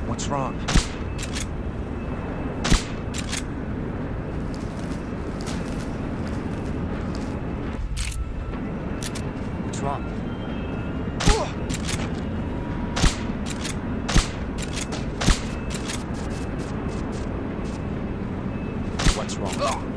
What's wrong? What's wrong? What's wrong?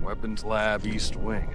Weapons Lab, East Wing.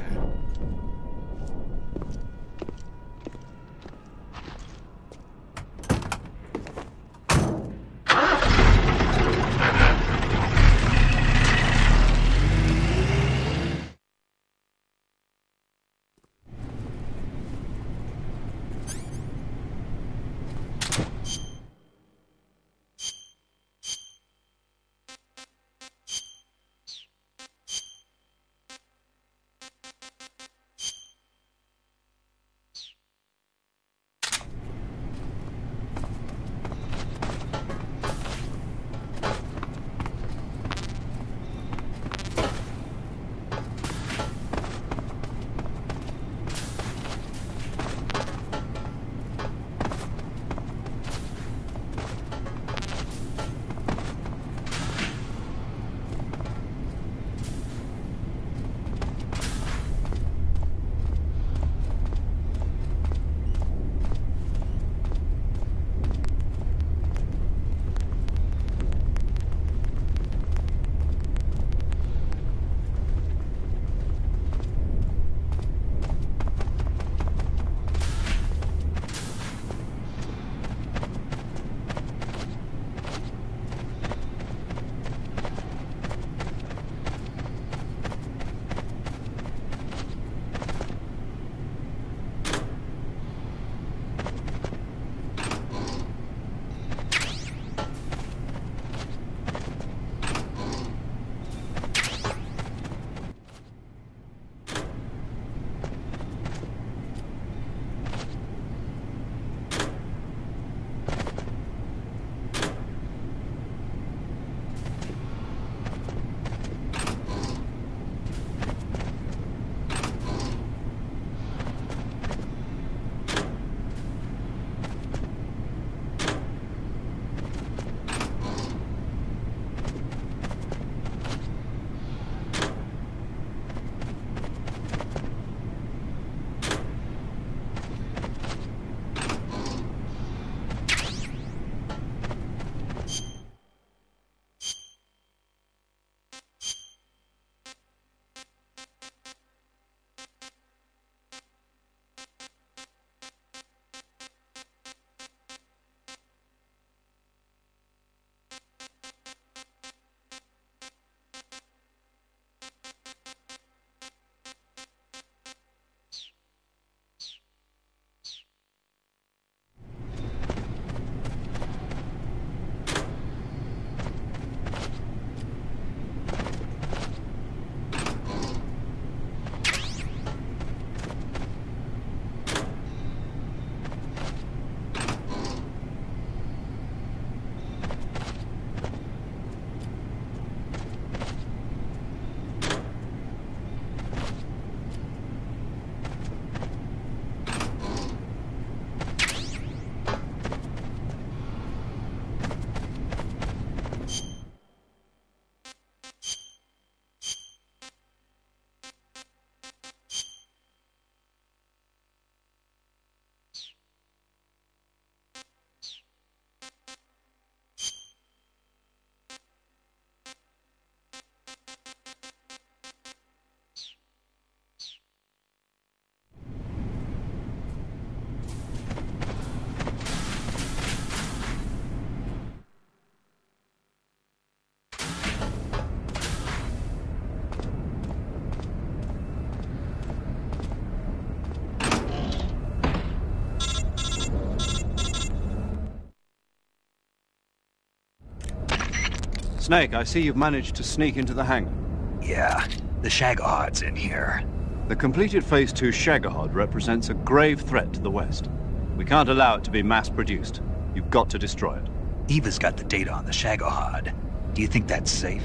Snake, I see you've managed to sneak into the hangar. Yeah, the Shagahard's in here. The completed Phase 2 Shagahard represents a grave threat to the West. We can't allow it to be mass-produced. You've got to destroy it. Eva's got the data on the Shagahard. Do you think that's safe?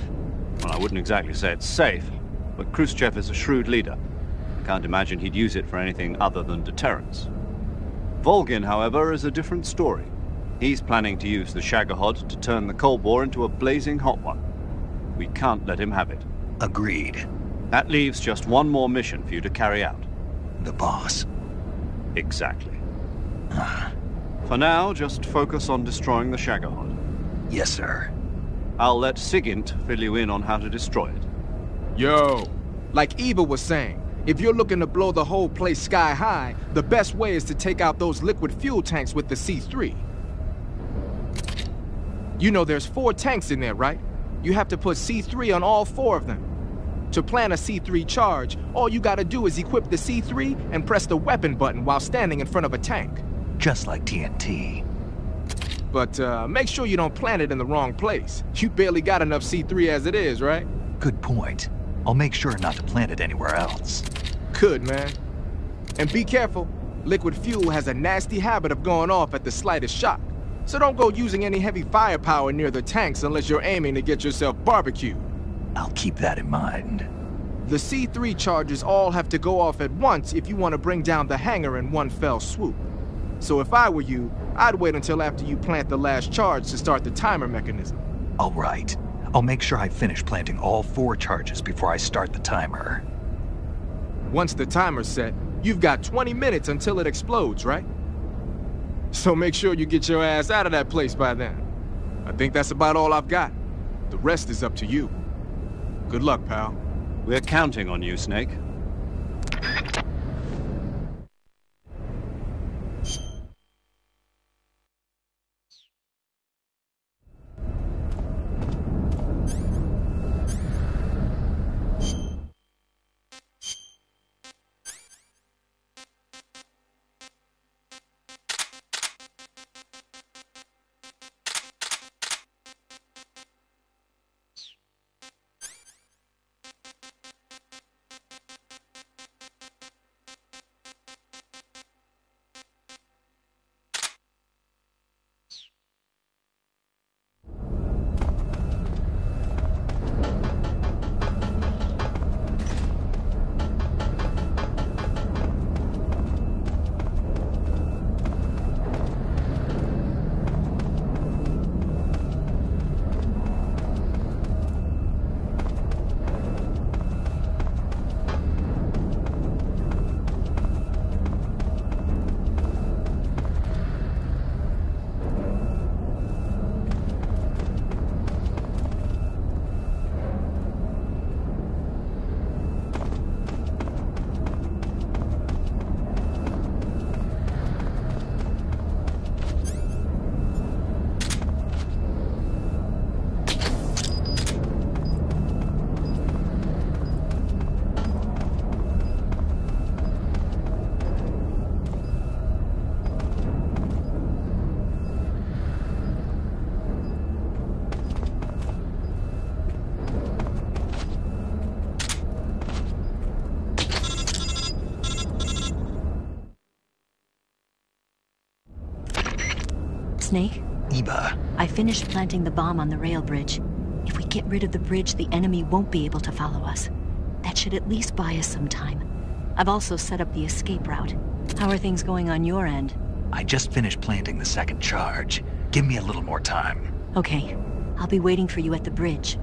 Well, I wouldn't exactly say it's safe, but Khrushchev is a shrewd leader. I can't imagine he'd use it for anything other than deterrence. Volgin, however, is a different story. He's planning to use the Shagahod to turn the Cold War into a blazing hot one. We can't let him have it. Agreed. That leaves just one more mission for you to carry out. The boss. Exactly. For now, just focus on destroying the Shagahod. Yes, sir. I'll let Sigint fill you in on how to destroy it. Yo, like Eva was saying, if you're looking to blow the whole place sky high, the best way is to take out those liquid fuel tanks with the C3. You know there's 4 tanks in there, right? You have to put C3 on all 4 of them. To plan a C3 charge, all you gotta do is equip the C3 and press the weapon button while standing in front of a tank. Just like TNT. But make sure you don't plant it in the wrong place. You barely got enough C3 as it is, right? Good point. I'll make sure not to plant it anywhere else. Good, man. And be careful. Liquid fuel has a nasty habit of going off at the slightest shock. So don't go using any heavy firepower near the tanks unless you're aiming to get yourself barbecued. I'll keep that in mind. The C3 charges all have to go off at once if you want to bring down the hangar in one fell swoop. So if I were you, I'd wait until after you plant the last charge to start the timer mechanism. All right. I'll make sure I finish planting all 4 charges before I start the timer. Once the timer's set, you've got 20 minutes until it explodes, right? So make sure you get your ass out of that place by then. I think that's about all I've got. The rest is up to you. Good luck, pal. We're counting on you, Snake. Snake? Eva. I finished planting the bomb on the rail bridge. If we get rid of the bridge, the enemy won't be able to follow us. That should at least buy us some time. I've also set up the escape route. How are things going on your end? I just finished planting the 2nd charge. Give me a little more time. Okay. I'll be waiting for you at the bridge.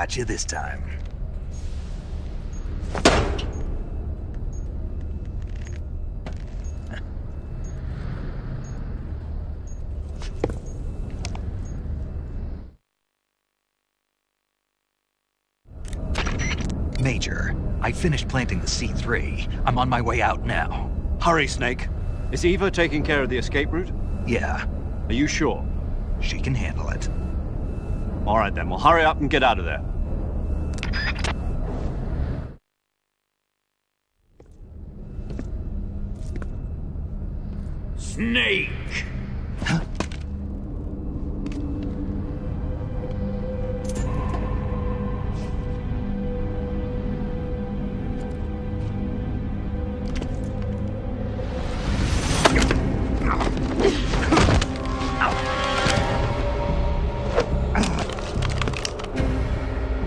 Got you this time. Major, I finished planting the C3. I'm on my way out now. Hurry, Snake. Is Eva taking care of the escape route? Yeah, Are you sure? she can handle it. All right then, well hurry up and get out of there. Snake!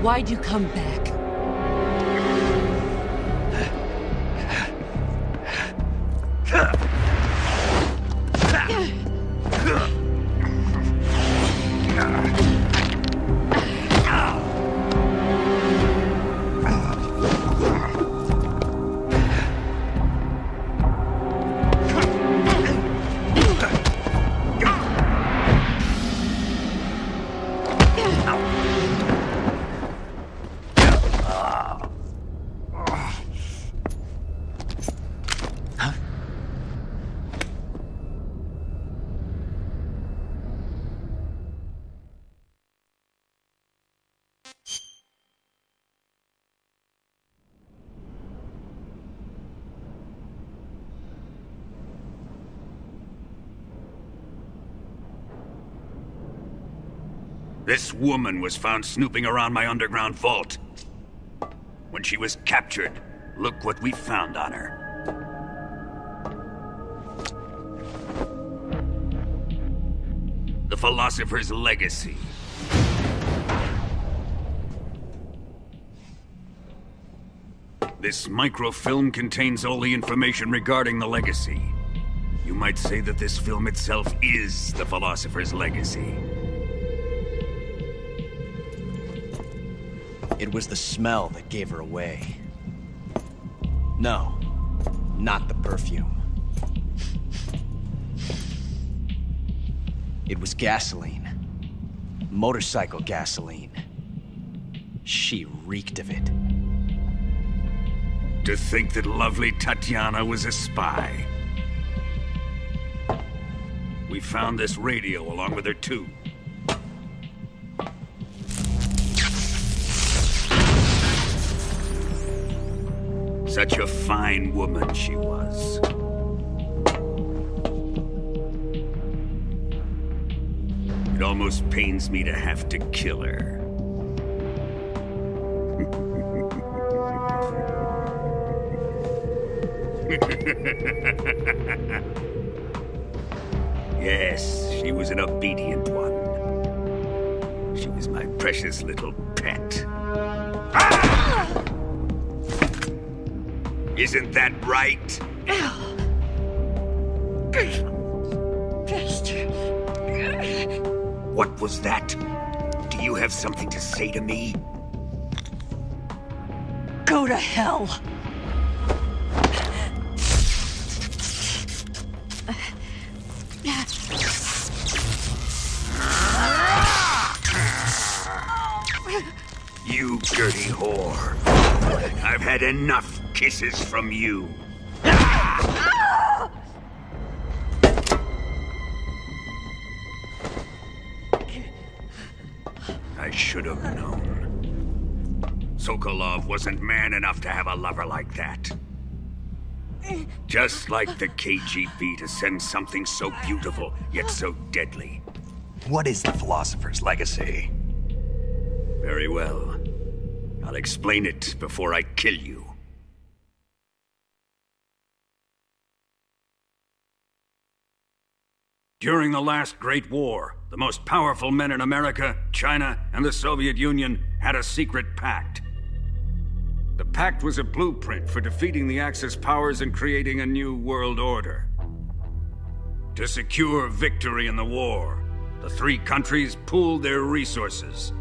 Why'd you come back? This woman was found snooping around my underground vault. When she was captured, look what we found on her. The Philosopher's Legacy. This microfilm contains all the information regarding the Legacy. You might say that this film itself is the Philosopher's Legacy. It was the smell that gave her away. No, not the perfume. It was gasoline. Motorcycle gasoline. She reeked of it. To think that lovely Tatiana was a spy. We found this radio along with her too. Such a fine woman she was. It almost pains me to have to kill her. Yes, she was an obedient one. She was my precious little pet. Ah! Isn't that right? What was that? Do you have something to say to me? Go to hell! You dirty whore. I've had enough kisses from you. I should have known. Sokolov wasn't man enough to have a lover like that. Just like the KGB to send something so beautiful, yet so deadly. What is the Philosopher's Legacy? Very well. I'll explain it before I kill you. During the last Great War, the most powerful men in America, China, and the Soviet Union had a secret pact. The pact was a blueprint for defeating the Axis powers and creating a new world order. To secure victory in the war, the three countries pooled their resources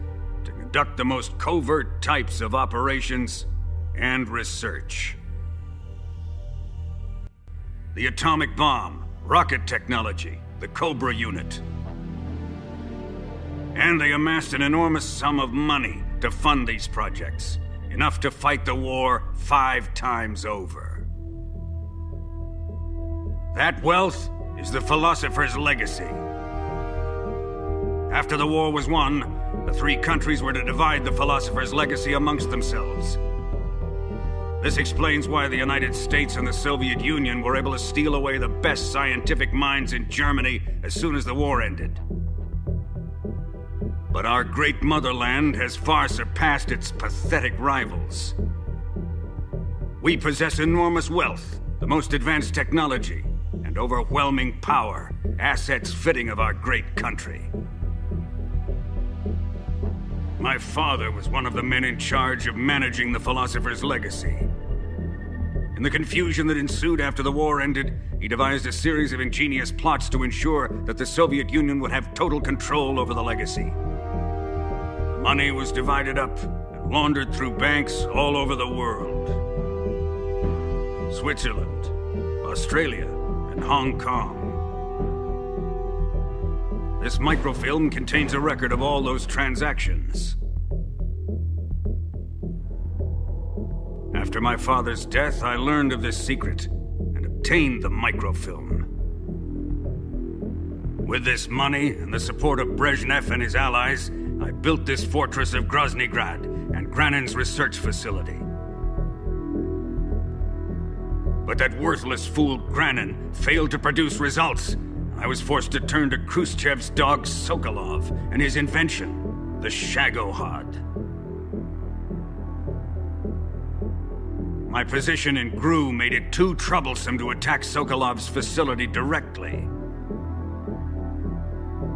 to conduct the most covert types of operations and research. The atomic bomb, rocket technology, the Cobra unit. And they amassed an enormous sum of money to fund these projects, enough to fight the war 5 times over. That wealth is the philosopher's legacy. After the war was won, the 3 countries were to divide the philosopher's legacy amongst themselves. This explains why the United States and the Soviet Union were able to steal away the best scientific minds in Germany as soon as the war ended. But our great motherland has far surpassed its pathetic rivals. We possess enormous wealth, the most advanced technology, and overwhelming power, assets fitting of our great country. My father was one of the men in charge of managing the philosopher's legacy. In the confusion that ensued after the war ended, he devised a series of ingenious plots to ensure that the Soviet Union would have total control over the legacy. The money was divided up and laundered through banks all over the world. Switzerland, Australia, and Hong Kong. This microfilm contains a record of all those transactions. After my father's death, I learned of this secret and obtained the microfilm. With this money and the support of Brezhnev and his allies, I built this fortress of Groznygrad and Granin's research facility. But that worthless fool Granin failed to produce results. I was forced to turn to Khrushchev's dog Sokolov and his invention, the Shagohod. My position in GRU made it too troublesome to attack Sokolov's facility directly.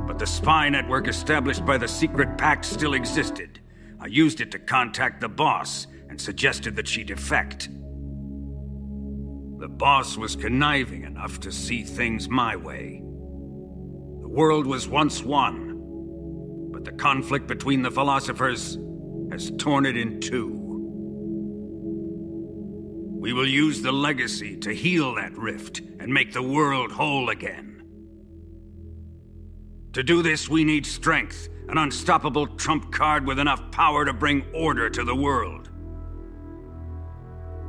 But the spy network established by the secret pact still existed. I used it to contact the boss and suggested that she defect. The boss was conniving enough to see things my way. The world was once one, but the conflict between the philosophers has torn it in 2. We will use the legacy to heal that rift and make the world whole again. To do this, we need strength, an unstoppable trump card with enough power to bring order to the world.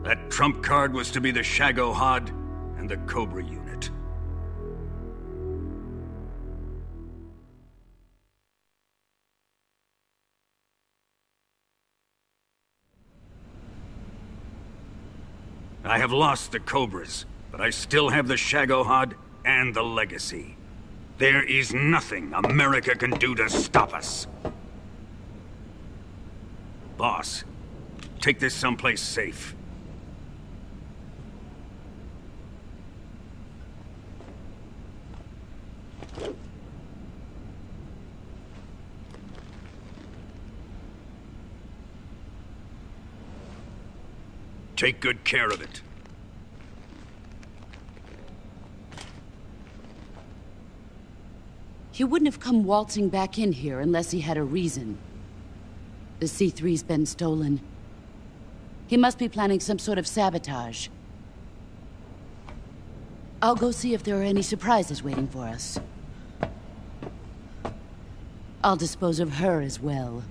That trump card was to be the Shagohod and the Cobra unit. I have lost the Cobras, but I still have the Shagohod and the legacy. There is nothing America can do to stop us. Boss, take this someplace safe. Take good care of it. He wouldn't have come waltzing back in here unless he had a reason. The C3's been stolen. He must be planning some sort of sabotage. I'll go see if there are any surprises waiting for us. I'll dispose of her as well.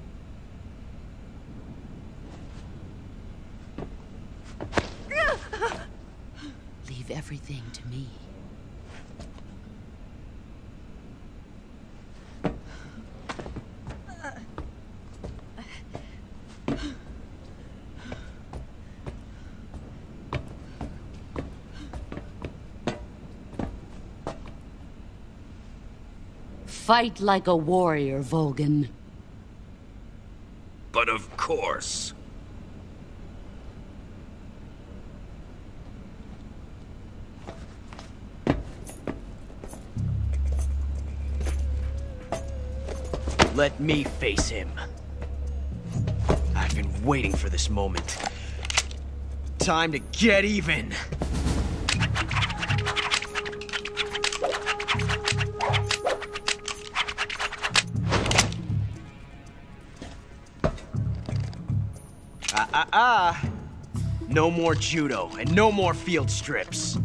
Leave everything to me. Fight like a warrior, Volgin. But of course. Let me face him. I've been waiting for this moment. Time to get even. No more judo, and no more field strips.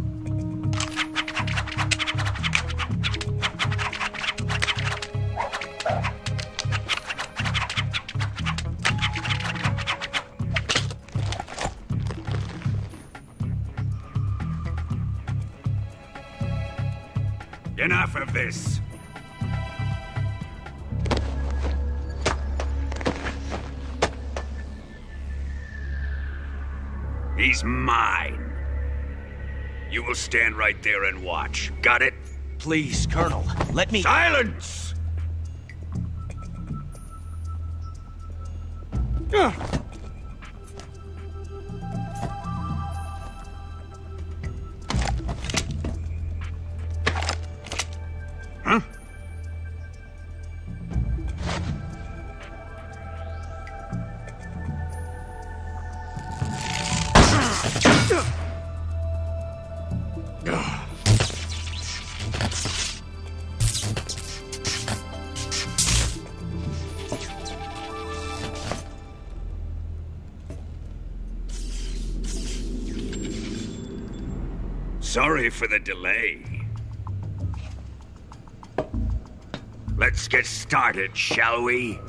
Enough of this. He's mine. You will stand right there and watch. Got it? Please, Colonel, let me— Silence! Huh? Sorry for the delay. Let's get started, shall we?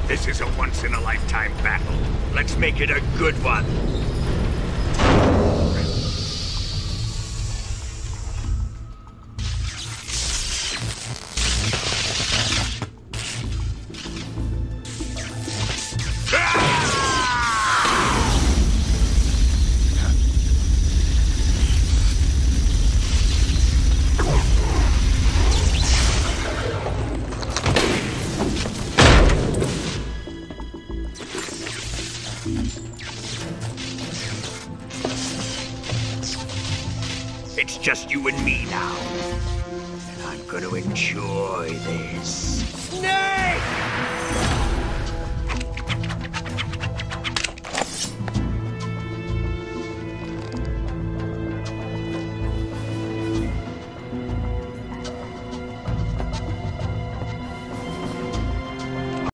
This is a once-in-a-lifetime battle. Let's make it a good one. It's just you and me now. And I'm gonna enjoy this. Snake!